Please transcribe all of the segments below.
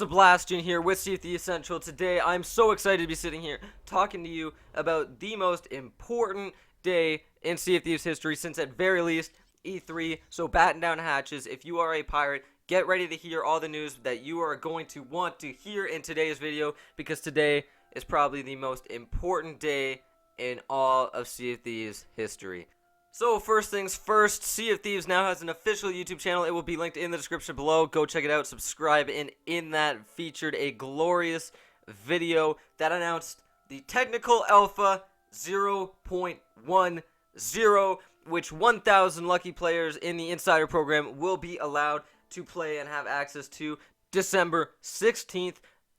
Sebastian here with Sea of Thieves Central. Today I'm so excited to be sitting here talking to you about the most important day in Sea of Thieves history since at very least E3. So batten down hatches. If you are a pirate, get ready to hear all the news that you are going to want to hear in today's video, because today is probably the most important day in all of Sea of Thieves history. So first things first, Sea of Thieves now has an official YouTube channel. It will be linked in the description below. Go check it out, subscribe, and in that featured a glorious video that announced the technical alpha 0.10, which 1,000 lucky players in the insider program will be allowed to play and have access to December 16th,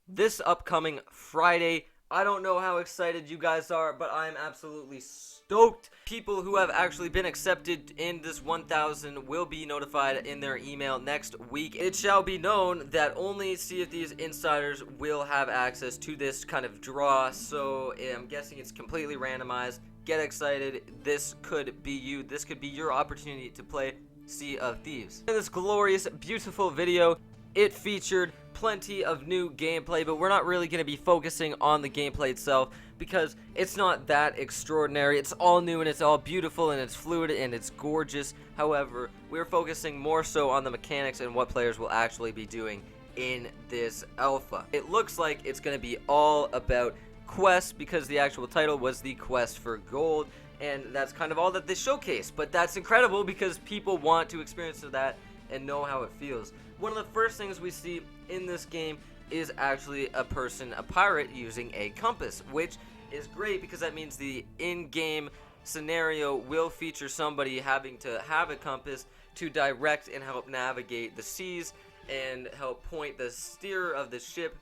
this upcoming Friday. I don't know how excited you guys are, but I am absolutely stoked. People who have actually been accepted in this 1,000 will be notified in their email next week. It shall be known that only Sea of Thieves insiders will have access to this kind of draw, so I'm guessing it's completely randomized. Get excited. This could be you. This could be your opportunity to play Sea of Thieves. In this glorious, beautiful video, it featured plenty of new gameplay, but we're not really going to be focusing on the gameplay itself because it's not that extraordinary. It's all new and it's all beautiful and it's fluid and it's gorgeous. However, we're focusing more so on the mechanics and what players will actually be doing in this alpha. It looks like it's going to be all about quests because the actual title was the Quest for Gold, and that's kind of all that they showcase. But that's incredible because people want to experience that and know how it feels. One of the first things we see in this game is actually a pirate using a compass, which is great because that means the in-game scenario will feature somebody having to have a compass to direct and help navigate the seas and help point the steer of the ship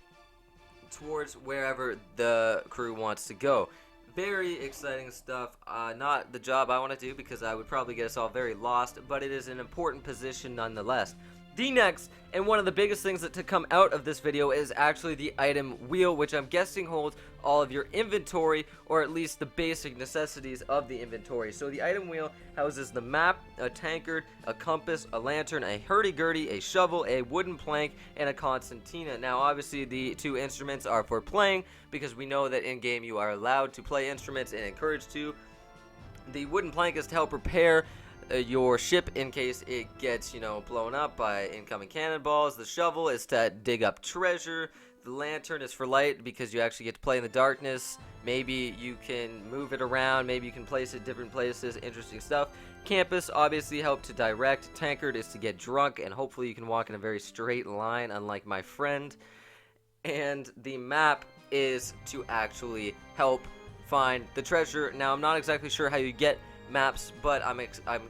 towards wherever the crew wants to go. Very exciting stuff. Not the job I want to do because I would probably get us all very lost, but it is an important position nonetheless. The next, and one of the biggest things to come out of this video, is actually the item wheel, which I'm guessing holds all of your inventory, or at least the basic necessities of the inventory. So the item wheel houses the map, a tankard, a compass, a lantern, a hurdy-gurdy, a shovel, a wooden plank, and a concertina. Now obviously the two instruments are for playing, because we know that in game you are allowed to play instruments and encouraged to. The wooden plank is to help repair your ship in case it gets, blown up by incoming cannonballs. The shovel is to dig up treasure. The lantern is for light because you actually get to play in the darkness. Maybe you can move it around. Maybe you can place it different places. Interesting stuff. Campus obviously help to direct. Tankard is to get drunk, and hopefully you can walk in a very straight line, unlike my friend. And the map is to actually help find the treasure. Now I'm not exactly sure how you get maps, but I'm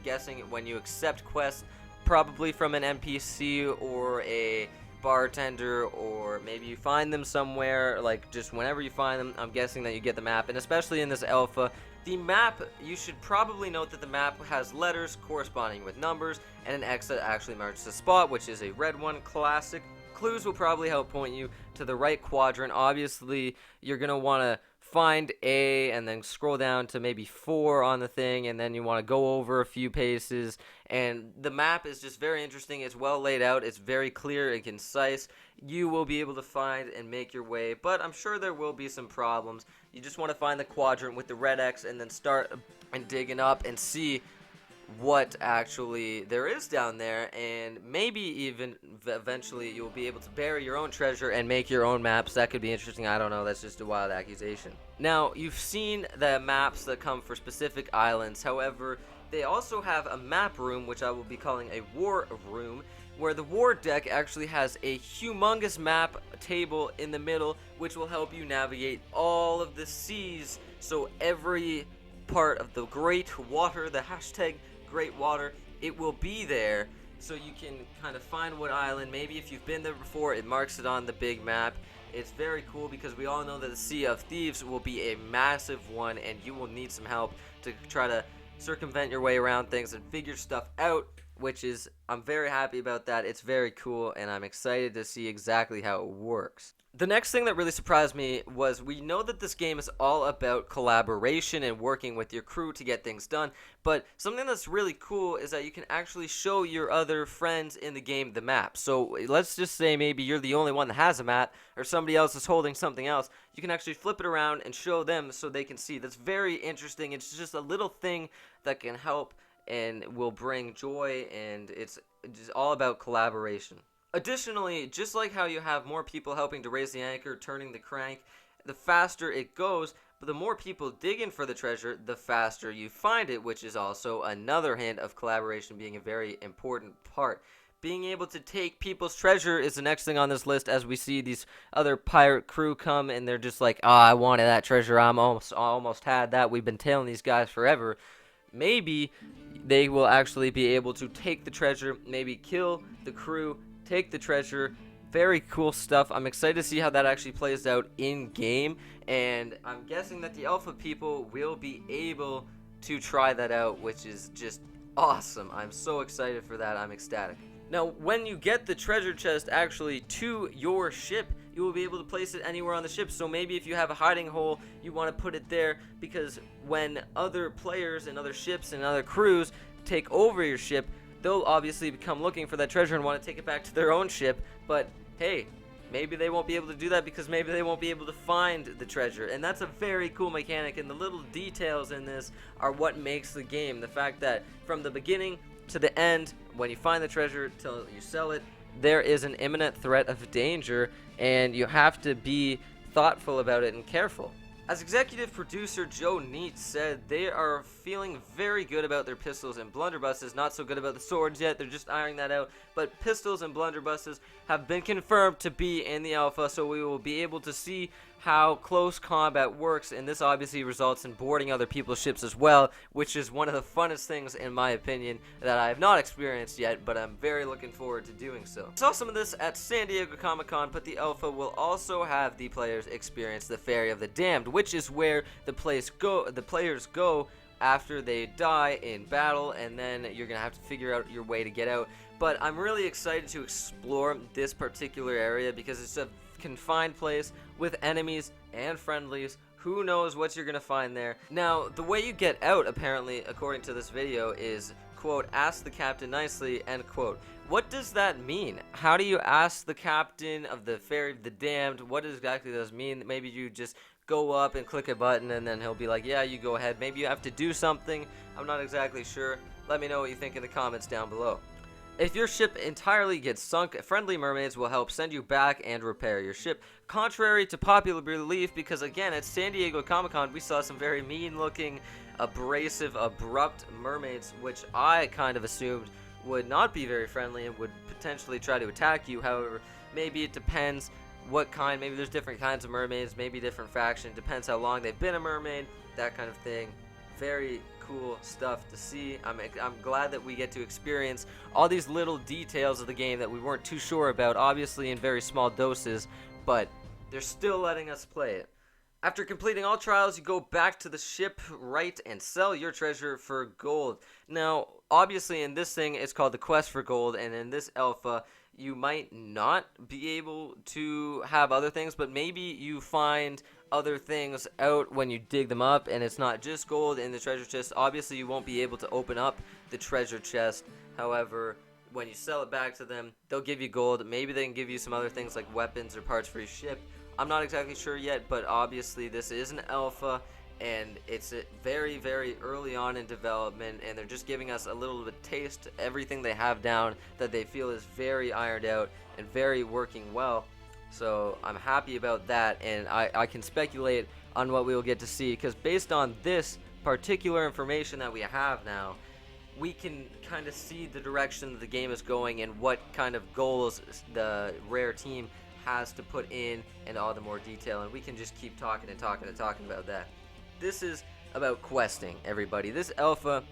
guessing when you accept quests, probably from an NPC or a bartender, or maybe you find them somewhere, like just whenever you find them, I'm guessing that you get the map. And especially in this alpha, the map, you should probably note that the map has letters corresponding with numbers and an X that actually marks the spot, which is a red one. Classic. Clues will probably help point you to the right quadrant. Obviously, you're going to want to find A and then scroll down to maybe 4 on the thing, and then you want to go over a few paces. And the map is just very interesting. It's well laid out. It's very clear and concise. You will be able to find and make your way, but I'm sure there will be some problems. You just want to find the quadrant with the red X and then start and digging up and see what actually there is down there, and maybe even eventually you'll be able to bury your own treasure and make your own maps. That could be interesting. I don't know, that's just a wild accusation. Now, you've seen the maps that come for specific islands. However, they also have a map room, which I will be calling a war room, where the war deck actually has a humongous map table in the middle, which will help you navigate all of the seas. So every part of the great water, the hashtag great water, it will be there, so you can kind of find what island. Maybe if you've been there before, it marks it on the big map. It's very cool because we all know that the Sea of Thieves will be a massive one, and you will need some help to try to circumvent your way around things and figure stuff out which is, I'm very happy about that. It's very cool, and I'm excited to see exactly how it works. The next thing that really surprised me was, we know that this game is all about collaboration and working with your crew to get things done, but something that's really cool is that you can actually show your other friends in the game the map. So let's just say maybe you're the only one that has a map, or somebody else is holding something else. You can actually flip it around and show them so they can see. That's very interesting. It's just a little thing that can help and will bring joy, and it's just all about collaboration. Additionally, just like how you have more people helping to raise the anchor, turning the crank, the faster it goes, but the more people dig in for the treasure, the faster you find it, which is also another hint of collaboration being a very important part. Being able to take people's treasure is the next thing on this list, as we see these other pirate crew come and they're just like, oh, I wanted that treasure, I almost had that, we've been tailing these guys forever. Maybe they will actually be able to take the treasure, maybe kill the crew, take the treasure. Very cool stuff. I'm excited to see how that actually plays out in game, and I'm guessing that the alpha people will be able to try that out, which is just awesome. I'm so excited for that. I'm ecstatic. Now, when you get the treasure chest actually to your ship, you will be able to place it anywhere on the ship. So maybe if you have a hiding hole, you want to put it there, because when other players and other ships and other crews take over your ship, they'll obviously become looking for that treasure and want to take it back to their own ship. But hey, maybe they won't be able to do that because maybe they won't be able to find the treasure. And that's a very cool mechanic, and the little details in this are what makes the game. The fact that from the beginning to the end, when you find the treasure till you sell it, there is an imminent threat of danger, and you have to be thoughtful about it and careful. As executive producer Joe Neat said, they are feeling very good about their pistols and blunderbusses, not so good about the swords yet, they're just ironing that out, but pistols and blunderbusses have been confirmed to be in the alpha, so we will be able to see how close combat works, and this obviously results in boarding other people's ships as well, which is one of the funnest things, in my opinion, that I have not experienced yet, but I'm very looking forward to doing so. I saw some of this at San Diego Comic-Con, but the alpha will also have the players experience the Ferry of the Damned, which is where the players go after they die in battle, and then you're gonna have to figure out your way to get out. But I'm really excited to explore this particular area because it's a confined place with enemies and friendlies. Who knows what you're gonna find there. Now, the way you get out, apparently, according to this video, is, quote, ask the captain nicely, end quote. What does that mean? How do you ask the captain of the Ferry of the Damned? What exactly does it mean? Maybe you just go up and click a button and then he'll be like, yeah, you go ahead. Maybe you have to do something. I'm not exactly sure. Let me know what you think in the comments down below. If your ship entirely gets sunk, friendly mermaids will help send you back and repair your ship. Contrary to popular belief, because again, at San Diego Comic-Con, we saw some very mean-looking, abrasive, abrupt mermaids, which I kind of assumed would not be very friendly and would potentially try to attack you. However, maybe it depends what kind. Maybe there's different kinds of mermaids, maybe different faction. Depends how long they've been a mermaid, that kind of thing. Very cool stuff to see. I'm glad that we get to experience all these little details of the game that we weren't too sure about, obviously in very small doses, but they're still letting us play it. After completing all trials, you go back to the ship, right, and sell your treasure for gold. Now, obviously in this thing, it's called the Quest for Gold, and in this alpha, you might not be able to have other things, but maybe you find other things out when you dig them up, and it's not just gold in the treasure chest. Obviously, you won't be able to open up the treasure chest. However, when you sell it back to them, they'll give you gold. Maybe they can give you some other things like weapons or parts for your ship. I'm not exactly sure yet, but obviously this is an alpha, and it's very, very early on in development, and they're just giving us a little bit of taste of everything they have down that they feel is very ironed out and very working well. So I'm happy about that, and I can speculate on what we will get to see, because based on this particular information that we have now, we can kind of see the direction that the game is going and what kind of goals the Rare team has to put in and all the more detail, and we can just keep talking and talking and talking about that. This is about questing, everybody. This alpha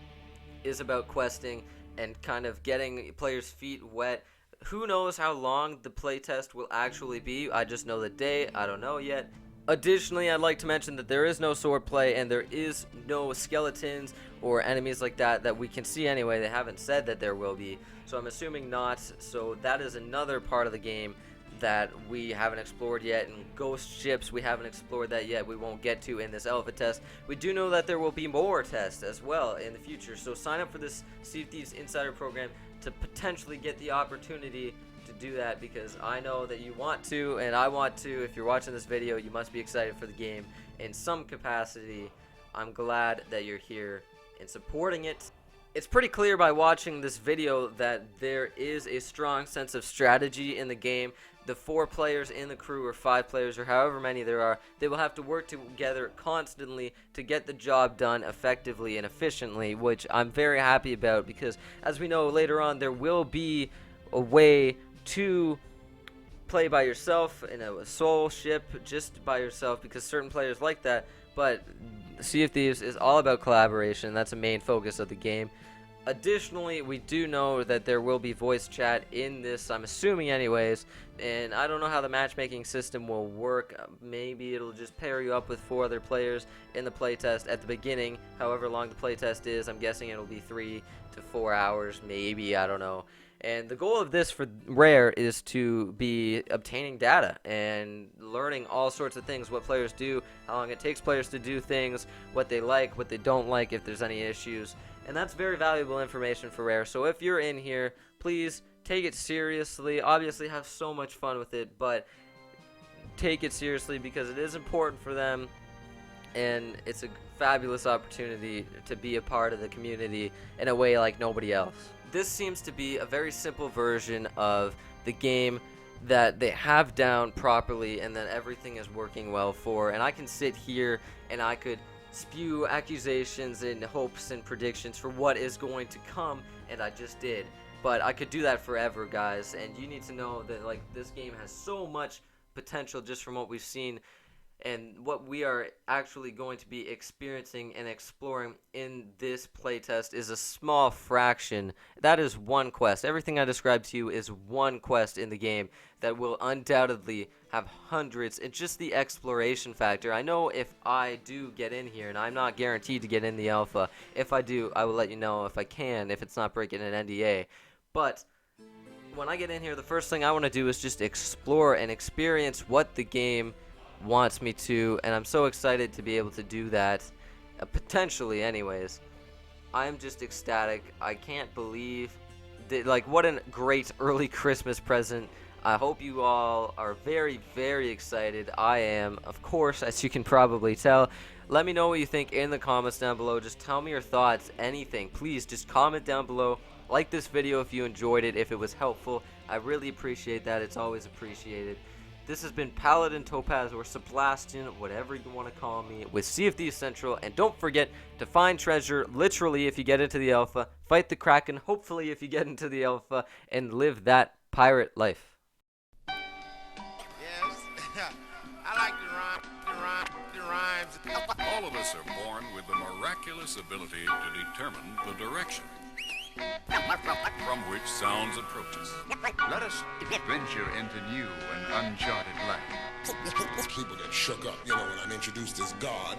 is about questing and kind of getting players' feet wet. Who knows how long the playtest will actually be? I just know the day. I don't know yet. Additionally, I'd like to mention that there is no swordplay and there is no skeletons or enemies like that we can see anyway. They haven't said that there will be, so I'm assuming not. So that is another part of the game that we haven't explored yet, and ghost ships, we haven't explored that yet. We won't get to in this alpha test. We do know that there will be more tests as well in the future, so sign up for this Sea of Thieves Insider program to potentially get the opportunity to do that, because I know that you want to and I want to. If you're watching this video, you must be excited for the game in some capacity. I'm glad that you're here and supporting it. It's pretty clear by watching this video that there is a strong sense of strategy in the game. The 4 players in the crew, or 5 players, or however many there are, they will have to work together constantly to get the job done effectively and efficiently, which I'm very happy about, because as we know later on, there will be a way to play by yourself in a solo ship, just by yourself, because certain players like that. But Sea of Thieves is all about collaboration. That's a main focus of the game. Additionally, we do know that there will be voice chat in this, I'm assuming anyways, and I don't know how the matchmaking system will work. Maybe it'll just pair you up with 4 other players in the playtest at the beginning, however long the playtest is. I'm guessing it'll be 3 to 4 hours, maybe, I don't know. And the goal of this for Rare is to be obtaining data and learning all sorts of things, what players do, how long it takes players to do things, what they like, what they don't like, if there's any issues. And that's very valuable information for Rare. So if you're in here, please take it seriously. Obviously have so much fun with it, but take it seriously, because it is important for them, and it's a fabulous opportunity to be a part of the community in a way like nobody else. This seems to be a very simple version of the game that they have down properly and that everything is working well for. And I can sit here and I could spew accusations and hopes and predictions for what is going to come, and I just did. But I could do that forever, guys, and you need to know that like this game has so much potential just from what we've seen. And what we are actually going to be experiencing and exploring in this playtest is a small fraction. That is one quest. Everything I described to you is one quest in the game that will undoubtedly have hundreds. It's just the exploration factor. I know if I do get in here, and I'm not guaranteed to get in the alpha, if I do, I will let you know if I can, if it's not breaking an NDA. But when I get in here, the first thing I want to do is just explore and experience what the game wants me to, and I'm so excited to be able to do that, potentially anyways. I'm just ecstatic. I can't believe that, like, what a great early Christmas present. I hope you all are very, very excited. I am, of course, as you can probably tell. Let me know what you think in the comments down below. Just tell me your thoughts, anything. Please just comment down below. Like this video if you enjoyed it, if it was helpful. I really appreciate that. It's always appreciated. This has been Paladin, Topaz, or Sebastian, whatever you want to call me, with Sea of Thieves Central. And don't forget to find treasure, literally, if you get into the alpha. Fight the Kraken, hopefully, if you get into the alpha. And live that pirate life. Yes, I like the rhymes. All of us are born with the miraculous ability to determine the direction from which sounds approach us. Let us venture into new and uncharted land. People get shook up, when I'm introduced as God.